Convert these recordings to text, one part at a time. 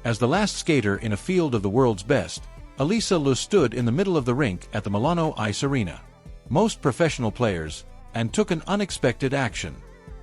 As the last skater in a field of the world's best, Alysa Liu stood in the middle of the rink at the Milano ice arena. Most professional players, and took an unexpected action.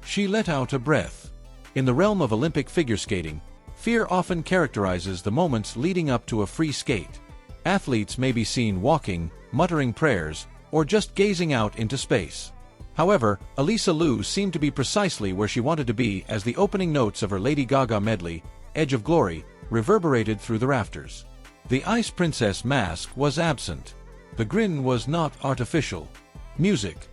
She let out a breath. In the realm of Olympic figure skating, fear often characterizes the moments leading up to a free skate. Athletes may be seen walking, muttering prayers, or just gazing out into space. However, Alysa Liu seemed to be precisely where she wanted to be as the opening notes of her Lady Gaga medley, Edge of Glory, reverberated through the rafters. The Ice Princess mask was absent. The grin was not artificial. Music.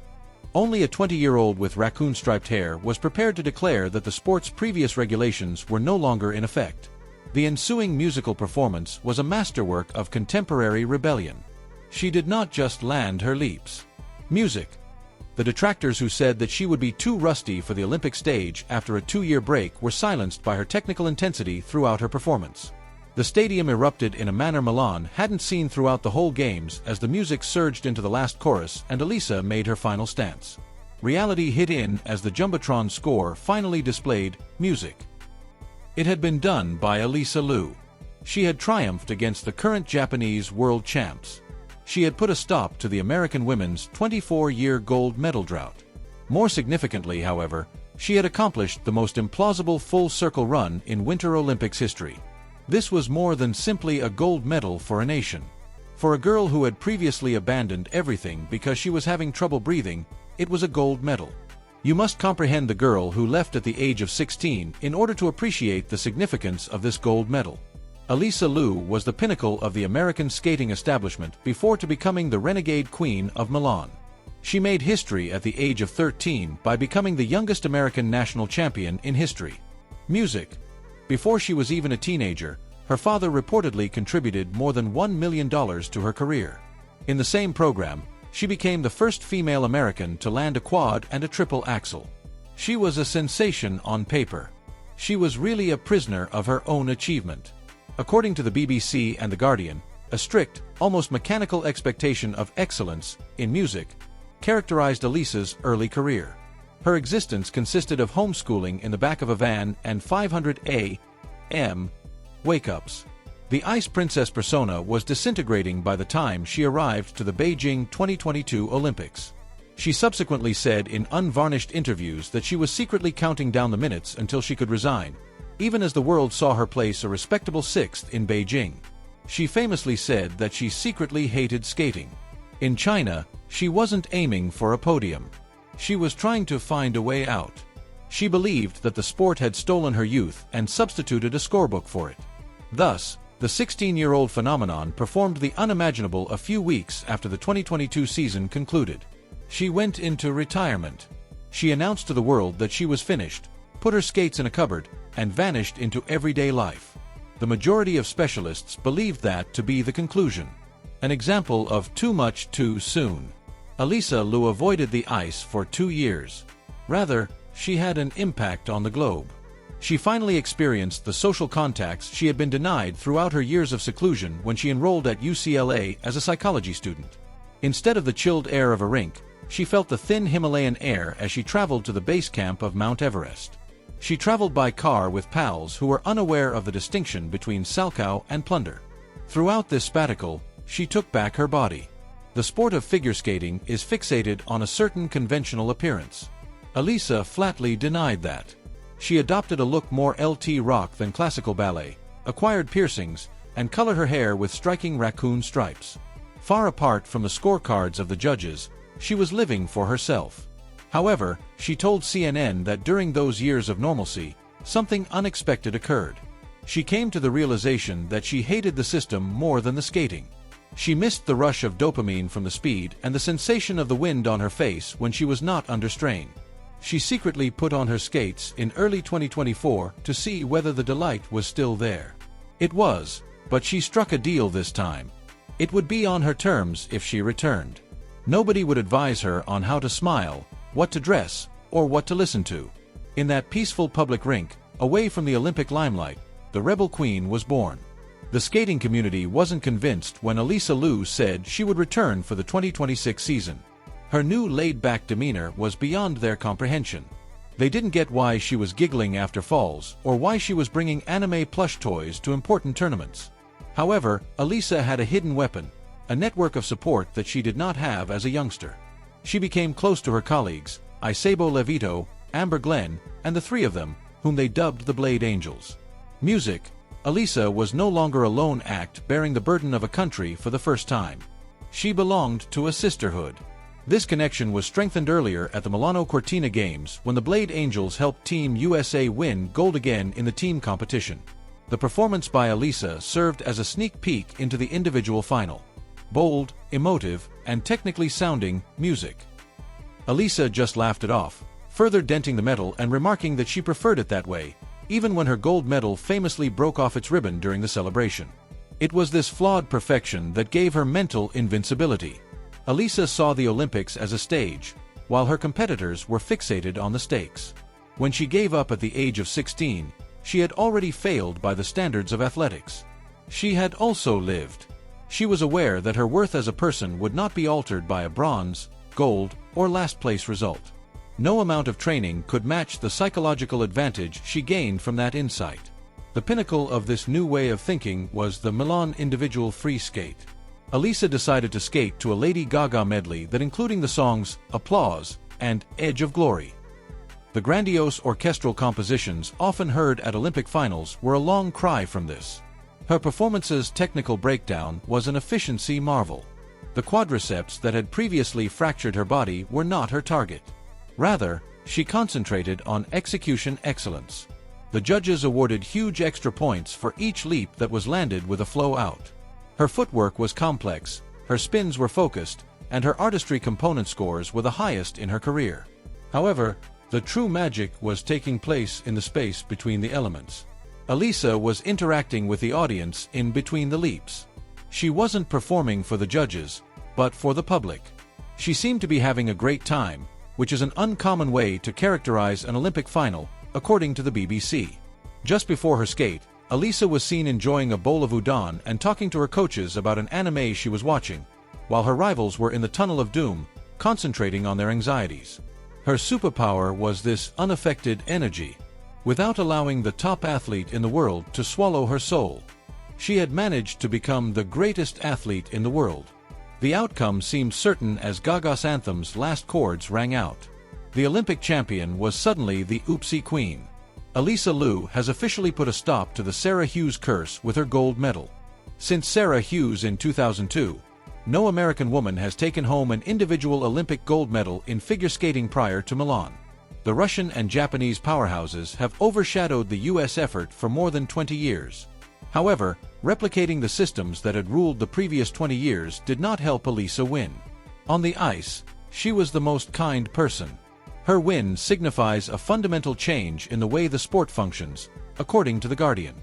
Only a 20-year-old with raccoon-striped hair was prepared to declare that the sport's previous regulations were no longer in effect. The ensuing musical performance was a masterwork of contemporary rebellion. She did not just land her leaps. Music. The detractors who said that she would be too rusty for the Olympic stage after a 2-year break were silenced by her technical intensity throughout her performance. The stadium erupted in a manner Milan hadn't seen throughout the whole games as the music surged into the last chorus and Alysa made her final stance. Reality hit in as the Jumbotron score finally displayed music. It had been done by Alysa Liu. She had triumphed against the current Japanese world champs. She had put a stop to the American women's 24-year gold medal drought. More significantly, however, she had accomplished the most implausible full-circle run in Winter Olympics history. This was more than simply a gold medal for a nation. For a girl who had previously abandoned everything because she was having trouble breathing, it was a gold medal. You must comprehend the girl who left at the age of 16 in order to appreciate the significance of this gold medal. Alysa Liu was the pinnacle of the American skating establishment before to becoming the renegade queen of Milan. She made history at the age of 13 by becoming the youngest American national champion in history. Music. Before she was even a teenager, her father reportedly contributed more than $1 million to her career. In the same program, she became the first female American to land a quad and a triple axel. She was a sensation on paper. She was really a prisoner of her own achievement. According to the BBC and The Guardian, a strict, almost mechanical expectation of excellence in music characterized Alysa's early career. Her existence consisted of homeschooling in the back of a van and 500 a.m. wake-ups. The Ice Princess persona was disintegrating by the time she arrived to the Beijing 2022 Olympics. She subsequently said in unvarnished interviews that she was secretly counting down the minutes until she could resign, even as the world saw her place a respectable 6th in Beijing. She famously said that she secretly hated skating. In China, she wasn't aiming for a podium. She was trying to find a way out. She believed that the sport had stolen her youth and substituted a scorebook for it. Thus, the 16-year-old phenomenon performed the unimaginable a few weeks after the 2022 season concluded. She went into retirement. She announced to the world that she was finished, put her skates in a cupboard, and vanished into everyday life. The majority of specialists believed that to be the conclusion. An example of too much too soon. Alysa Liu avoided the ice for 2 years. Rather, she had an impact on the globe. She finally experienced the social contacts she had been denied throughout her years of seclusion when she enrolled at UCLA as a psychology student. Instead of the chilled air of a rink, she felt the thin Himalayan air as she traveled to the base camp of Mount Everest. She traveled by car with pals who were unaware of the distinction between salchow and plunder. Throughout this spectacle, she took back her body. The sport of figure skating is fixated on a certain conventional appearance. Alysa flatly denied that. She adopted a look more LT rock than classical ballet, acquired piercings, and colored her hair with striking raccoon stripes. Far apart from the scorecards of the judges, she was living for herself. However, she told CNN that during those years of normalcy, something unexpected occurred. She came to the realization that she hated the system more than the skating. She missed the rush of dopamine from the speed and the sensation of the wind on her face when she was not under strain. She secretly put on her skates in early 2024 to see whether the delight was still there. It was, but she struck a deal this time. It would be on her terms if she returned. Nobody would advise her on how to smile, what to dress, or what to listen to. In that peaceful public rink, away from the Olympic limelight, the Rebel Queen was born. The skating community wasn't convinced when Alysa Liu said she would return for the 2026 season. Her new laid-back demeanor was beyond their comprehension. They didn't get why she was giggling after falls, or why she was bringing anime plush toys to important tournaments. However, Alysa had a hidden weapon, a network of support that she did not have as a youngster. She became close to her colleagues, Isabo Levito, Amber Glenn, and the three of them, whom they dubbed the Blade Angels. Music. Alysa was no longer a lone act bearing the burden of a country for the first time. She belonged to a sisterhood. This connection was strengthened earlier at the Milano Cortina Games when the Blade Angels helped Team USA win gold again in the team competition. The performance by Alysa served as a sneak peek into the individual final. Bold, emotive, and technically sounding music. Alysa just laughed it off, further denting the medal and remarking that she preferred it that way, even when her gold medal famously broke off its ribbon during the celebration. It was this flawed perfection that gave her mental invincibility. Alysa saw the Olympics as a stage, while her competitors were fixated on the stakes. When she gave up at the age of 16, she had already failed by the standards of athletics. She had also lived. She was aware that her worth as a person would not be altered by a bronze, gold, or last-place result. No amount of training could match the psychological advantage she gained from that insight. The pinnacle of this new way of thinking was the Milan individual free skate. Alysa decided to skate to a Lady Gaga medley that including the songs Applause and Edge of Glory. The grandiose orchestral compositions often heard at Olympic finals were a long cry from this. Her performance's technical breakdown was an efficiency marvel. The quadriceps that had previously fractured her body were not her target. Rather, she concentrated on execution excellence. The judges awarded huge extra points for each leap that was landed with a flow out. Her footwork was complex, her spins were focused, and her artistry component scores were the highest in her career. However, the true magic was taking place in the space between the elements. Alysa was interacting with the audience in between the leaps. She wasn't performing for the judges, but for the public. She seemed to be having a great time, which is an uncommon way to characterize an Olympic final, according to the BBC. Just before her skate, Alysa was seen enjoying a bowl of udon and talking to her coaches about an anime she was watching, while her rivals were in the tunnel of doom, concentrating on their anxieties. Her superpower was this unaffected energy, without allowing the top athlete in the world to swallow her soul. She had managed to become the greatest athlete in the world. The outcome seemed certain as Gaga's anthem's last chords rang out. The Olympic champion was suddenly the oopsie queen. Alysa Liu has officially put a stop to the Sarah Hughes curse with her gold medal. Since Sarah Hughes in 2002, no American woman has taken home an individual Olympic gold medal in figure skating prior to Milan. The Russian and Japanese powerhouses have overshadowed the U.S. effort for more than 20 years. However, replicating the systems that had ruled the previous 20 years did not help Alysa win. On the ice, she was the most kind person. Her win signifies a fundamental change in the way the sport functions, according to The Guardian.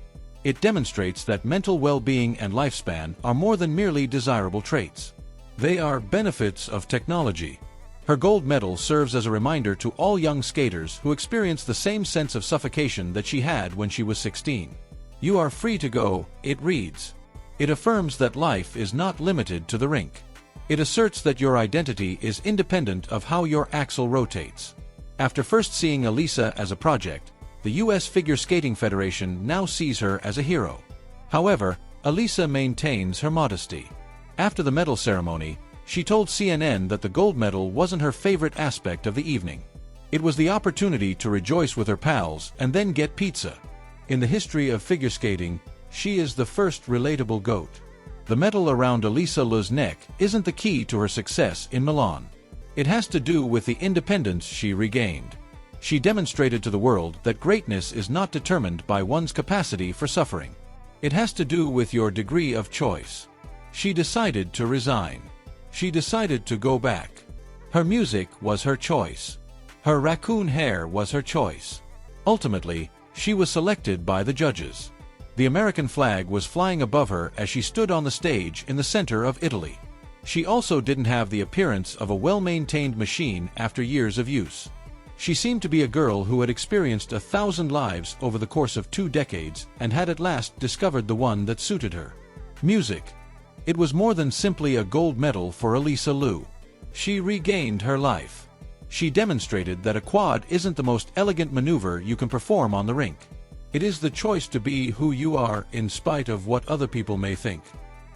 It demonstrates that mental well-being and lifespan are more than merely desirable traits. They are benefits of technology. Her gold medal serves as a reminder to all young skaters who experience the same sense of suffocation that she had when she was 16. "You are free to go," it reads. It affirms that life is not limited to the rink. It asserts that your identity is independent of how your axle rotates. After first seeing Alysa as a project, the U.S. Figure Skating Federation now sees her as a hero. However, Alysa maintains her modesty. After the medal ceremony, she told CNN that the gold medal wasn't her favorite aspect of the evening. It was the opportunity to rejoice with her pals and then get pizza. In the history of figure skating, she is the first relatable GOAT. The medal around Alysa Liu's neck isn't the key to her success in Milan. It has to do with the independence she regained. She demonstrated to the world that greatness is not determined by one's capacity for suffering. It has to do with your degree of choice. She decided to resign. She decided to go back. Her music was her choice. Her raccoon hair was her choice. Ultimately, she was selected by the judges. The American flag was flying above her as she stood on the stage in the center of Italy. She also didn't have the appearance of a well-maintained machine after years of use. She seemed to be a girl who had experienced 1,000 lives over the course of 2 decades and had at last discovered the one that suited her. Music. It was more than simply a gold medal for Alysa Liu. She regained her life. She demonstrated that a quad isn't the most elegant maneuver you can perform on the rink. It is the choice to be who you are in spite of what other people may think.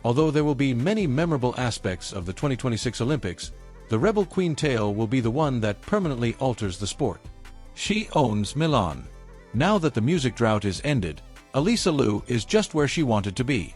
Although there will be many memorable aspects of the 2026 Olympics, the Rebel Queen tale will be the one that permanently alters the sport. She owns Milan. Now that the music drought is ended, Alysa Liu is just where she wanted to be.